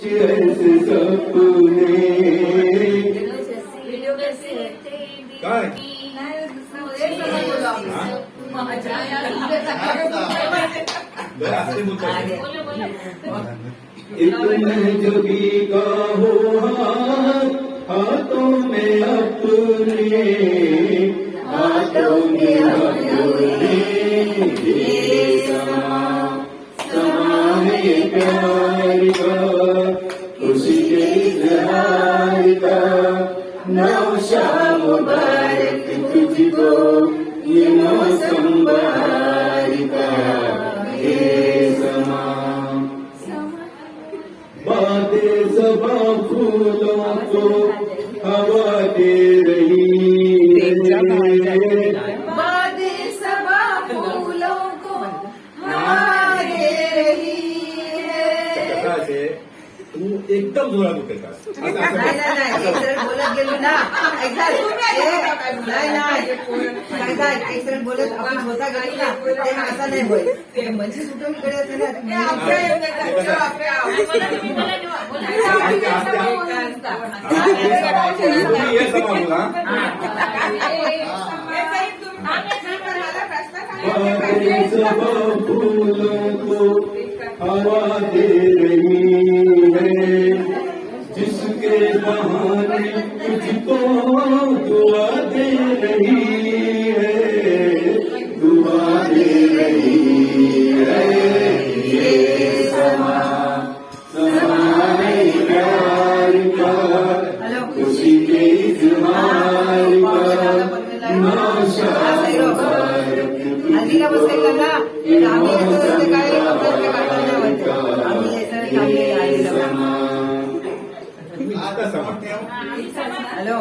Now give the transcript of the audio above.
ऐसे सपने काय इतने जो भी कहो हाथों में अपने हाथों में अपने समा है प्यार का खुशी के इजहार का नौशा मुबारक तुझको ये मौसम बहार का ये समा बातें सबा फूलों को हवा दे रही है बातें सबा फूलों को हवा दे रही है तू एकदम जोरात उठेल नाही बोलत गेलो ना नाही एक बोलत आपण होता गेलो ना ते असा नाही बोल ते म्हणजे सुटून कडे फूलों को हवा दे रही है जिसके बहाने तुझको दुआ दे रही है दुआ दे रही है ये समा है प्यार का खुशी के इजहार का नौशा आधी का बसायला ना आम्ही काय आता समा हॅलो